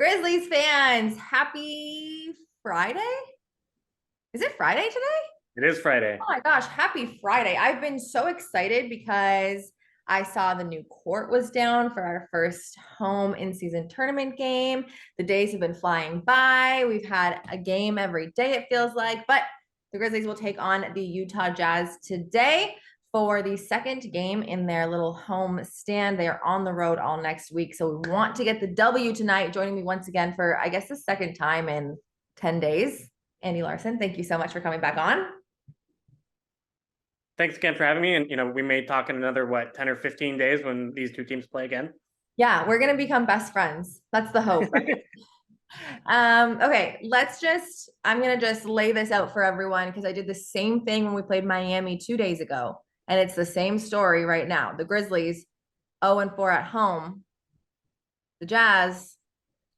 Grizzlies fans, happy Friday? Is it Friday today? It is Friday. Oh my gosh, happy Friday. I've been so excited because I saw the new court was down for our first home in-season tournament game. The days have been flying by. We've had a game every day, it feels like, but the Grizzlies will take on the Utah Jazz today for the second game in their little home stand. They are on the road all next week. So we want to get the W tonight. Joining me once again for, I guess, the second time in 10 days. Andy Larsen, thank you so much for coming back on. Thanks again for having me. And, we may talk in another, 10 or 15 days when these two teams play again. Yeah, we're going to become best friends. That's the hope. Okay, I'm going to just lay this out for everyone because I did the same thing when we played Miami 2 days ago. And it's the same story right now. The Grizzlies 0-4 at home. The Jazz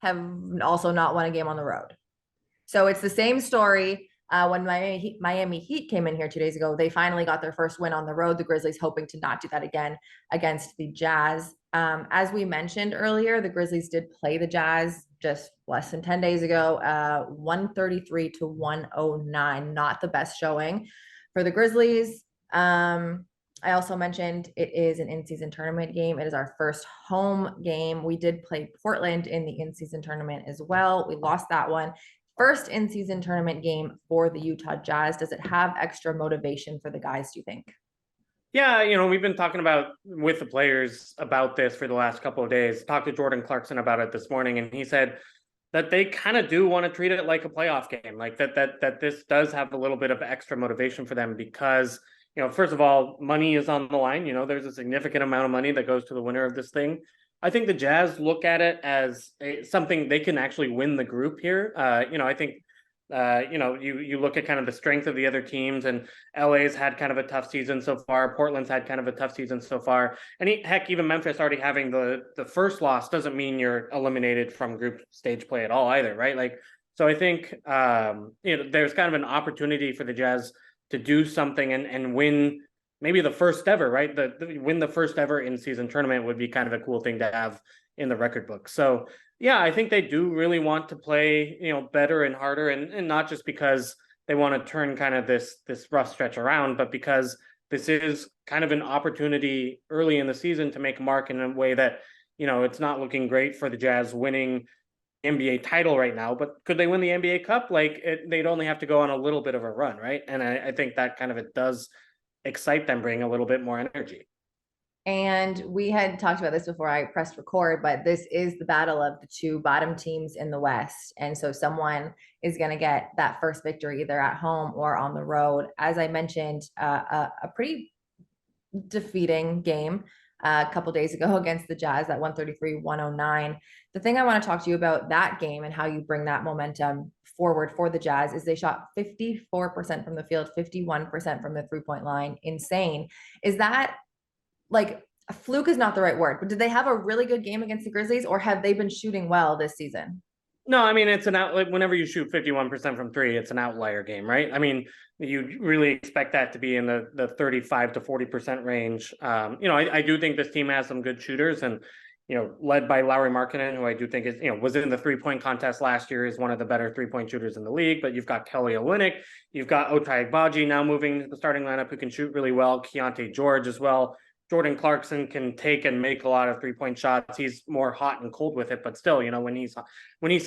have also not won a game on the road. So it's the same story. When Miami Heat came in here 2 days ago, they finally got their first win on the road. The Grizzlies hoping to not do that again against the Jazz. As we mentioned earlier, the Grizzlies did play the Jazz just less than 10 days ago, 133 to 109. Not the best showing for the Grizzlies. I also mentioned it is an in-season tournament game. It is our first home game. We did play Portland in the in-season tournament as well. We lost that one. First in-season tournament game for the Utah Jazz. Does it have extra motivation for the guys, do you think? Yeah, we've been talking about with the players about this for the last couple of days. Talked to Jordan Clarkson about it this morning, and he said that they kind of do want to treat it like a playoff game, like that this does have a little bit of extra motivation for them because, first of all, money is on the line. There's a significant amount of money that goes to the winner of this thing. I think the Jazz look at it as something they can actually win the group here. I think you look at kind of the strength of the other teams, and LA's had kind of a tough season so far. Portland's had kind of a tough season so far. And heck, even Memphis already having the first loss doesn't mean you're eliminated from group stage play at all either, right? So I think there's kind of an opportunity for the Jazz to do something and win maybe the first ever, right? Win the first ever in-season tournament would be kind of a cool thing to have in the record book. So yeah, I think they do really want to play, better and harder, and not just because they want to turn kind of this rough stretch around, but because this is kind of an opportunity early in the season to make a mark in a way that, it's not looking great for the Jazz winning NBA title right now, but could they win the NBA Cup? They'd only have to go on a little bit of a run, right? And I think that kind of it does excite them, bring a little bit more energy. And we had talked about this before I pressed record, but this is the battle of the two bottom teams in the West. And so someone is going to get that first victory either at home or on the road. As I mentioned, a pretty defeating game a couple days ago against the Jazz at 133-109. The thing I want to talk to you about that game and how you bring that momentum forward for the Jazz is they shot 54% from the field, 51% from the three-point line. Insane. Is that like a fluke is not the right word, but did they have a really good game against the Grizzlies or have they been shooting well this season? No, I mean, it's an outlet. Whenever you shoot 51% from three, it's an outlier game, right? I mean, you really expect that to be in the 35 to 40% range. I do think this team has some good shooters, and, led by Lauri Markkanen, who I do think is, was in the 3-point contest last year, is one of the better 3-point shooters in the league. But you've got Kelly Olynyk, you've got Ochai Agbaji now moving to the starting lineup, who can shoot really well. Keontae George as well. Jordan Clarkson can take and make a lot of 3-point shots. He's more hot and cold with it, but still, when he's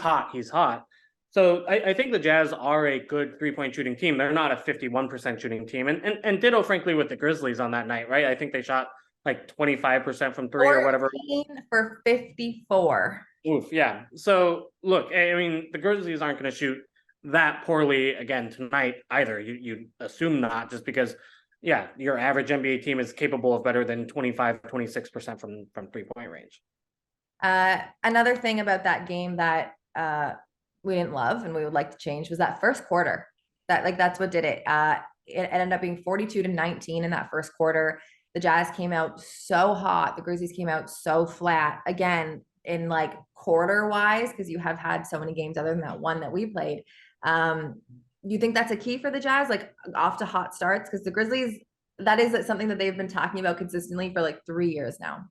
hot, he's hot. So I think the Jazz are a good 3-point shooting team. They're not a 51% shooting team. And ditto, frankly, with the Grizzlies on that night, right? I think they shot like 25% from three or whatever. 14 for 54. Oof, yeah. So look, I mean, the Grizzlies aren't going to shoot that poorly again tonight either. You assume not, just because yeah, your average NBA team is capable of better than 25, 26% from 3-point range. Another thing about that game that we didn't love and we would like to change was that first quarter. That's what did it. It ended up being 42-19 in that first quarter. The Jazz came out so hot. The Grizzlies came out so flat. Again, in like quarter wise, because you have had so many games other than that one that we played. You think that's a key for the Jazz, like off to hot starts? Because the Grizzlies, that is something that they've been talking about consistently for like 3 years now.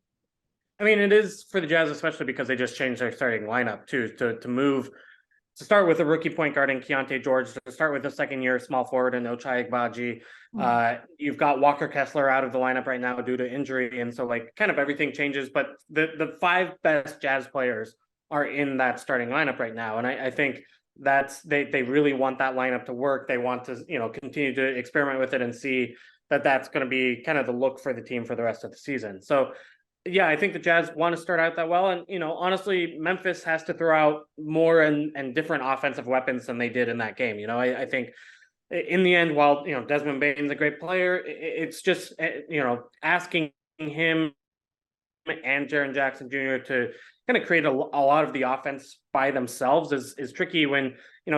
I mean, it is for the Jazz, especially because they just changed their starting lineup too, to start with a rookie point guard in Keontae George, to start with a second-year small forward in Ochai Agbaji. You've got Walker Kessler out of the lineup right now due to injury, and so like kind of everything changes. But the five best Jazz players are in that starting lineup right now, and I think that's they really want that lineup to work. They want to continue to experiment with it and see that that's going to be kind of the look for the team for the rest of the season. So yeah, I think the Jazz want to start out that well. And, honestly, Memphis has to throw out more and different offensive weapons than they did in that game. I think in the end, while, Desmond Bane's a great player, it's just, asking him and Jaren Jackson Jr. to kind of create a lot of the offense by themselves is tricky when,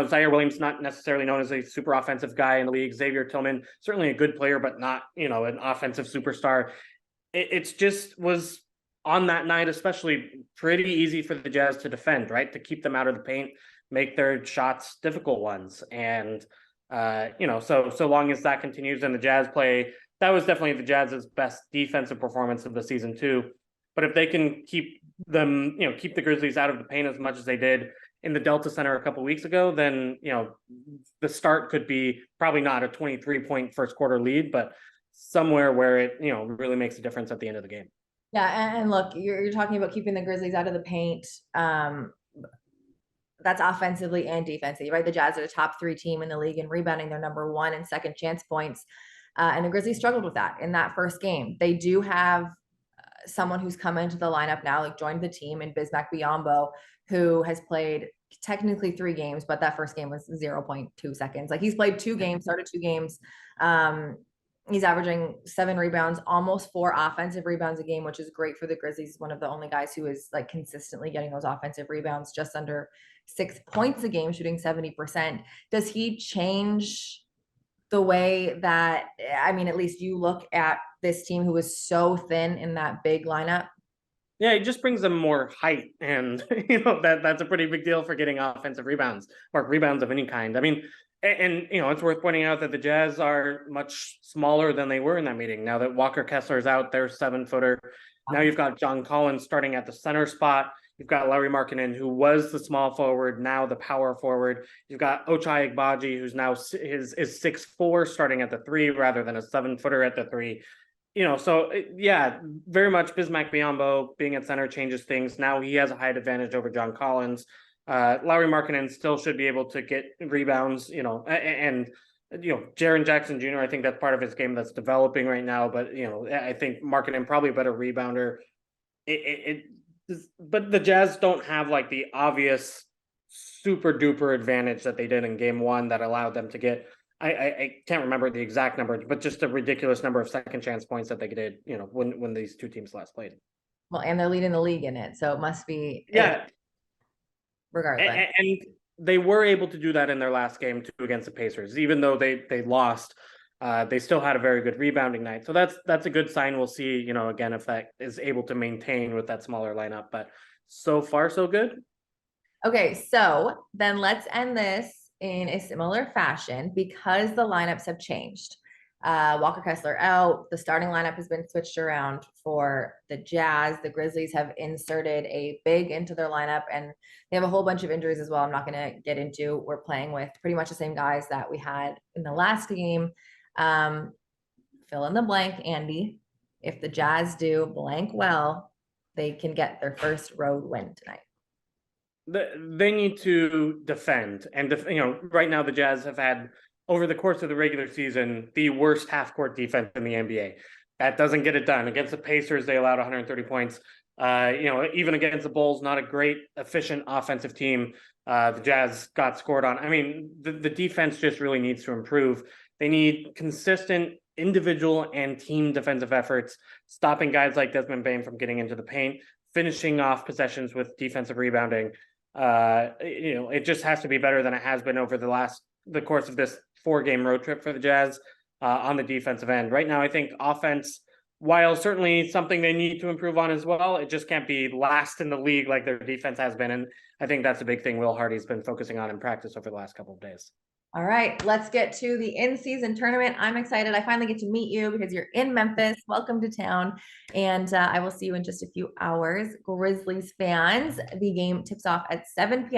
Zaire Williams not necessarily known as a super offensive guy in the league. Xavier Tillman, certainly a good player, but not, an offensive superstar. It's just was on that night, especially pretty easy for the Jazz to defend, right? To keep them out of the paint, make their shots difficult ones. And, so long as that continues and the Jazz play, that was definitely the Jazz's best defensive performance of the season too. But if they can keep them, keep the Grizzlies out of the paint as much as they did in the Delta Center a couple of weeks ago, then, the start could be probably not a 23-point first quarter lead, but somewhere where it really makes a difference at the end of the game. Yeah, and look, you're talking about keeping the Grizzlies out of the paint. That's offensively and defensively, right? The Jazz are the top 3 team in the league in rebounding. They're number 1 in second chance points. And the Grizzlies struggled with that in that first game. They do have someone who's come into the lineup now, like joined the team in Bismack Biyombo, who has played technically 3 games, but that first game was 0.2 seconds. Like he's played 2 games, started 2 games. He's averaging 7 rebounds, almost 4 offensive rebounds a game, which is great for the Grizzlies. One of the only guys who is like consistently getting those offensive rebounds, just under 6 points a game, shooting 70%. Does he change the way that, I mean, at least you look at this team who is so thin in that big lineup? Yeah, it just brings them more height, and that's a pretty big deal for getting offensive rebounds or rebounds of any kind. I mean, and it's worth pointing out that the Jazz are much smaller than they were in that meeting. Now that Walker Kessler's out, their 7-footer. Now you've got John Collins starting at the center spot. You've got Larry Markkinen, who was the small forward, now the power forward. You've got Ochai Agbaji, who's now is 6'4", starting at the 3 rather than a 7-footer at the 3. So yeah, very much Bismack Biyombo being at center changes things. Now he has a height advantage over John Collins. Larry Markkinen still should be able to get rebounds, and Jaren Jackson Jr., I think that's part of his game that's developing right now. But I think Markkinen probably a better rebounder. But the Jazz don't have like the obvious super duper advantage that they did in game 1 that allowed them to get. I can't remember the exact number, but just a ridiculous number of second chance points that they did, when these 2 teams last played. Well, and they're leading the league in it, so it must be. Yeah. Regardless. And they were able to do that in their last game too against the Pacers, even though they lost. They still had a very good rebounding night, so that's a good sign. We'll see, again, if that is able to maintain with that smaller lineup. But so far, so good. Okay, so then let's end this in a similar fashion because the lineups have changed. Walker Kessler out. The starting lineup has been switched around for the Jazz. The Grizzlies have inserted a big into their lineup, and they have a whole bunch of injuries as well. I'm not going to get into. We're playing with pretty much the same guys that we had in the last game. Fill in the blank, Andy. If the Jazz do blank well, they can get their first road win tonight. They need to defend, and right now the Jazz have had, over the course of the regular season, the worst half-court defense in the NBA. That doesn't get it done. Against the Pacers, they allowed 130 points. Even against the Bulls, not a great, efficient offensive team. The Jazz got scored on. I mean, the defense just really needs to improve. They need consistent individual and team defensive efforts, stopping guys like Desmond Bane from getting into the paint, finishing off possessions with defensive rebounding. It just has to be better than it has been over the course of this 4-game road trip for the Jazz on the defensive end. Right now, I think offense, while certainly something they need to improve on as well, it just can't be last in the league like their defense has been. And I think that's a big thing Will Hardy's been focusing on in practice over the last couple of days. All right, let's get to the in-season tournament. I'm excited. I finally get to meet you because you're in Memphis. Welcome to town. And I will see you in just a few hours. Grizzlies fans, the game tips off at 7 p.m.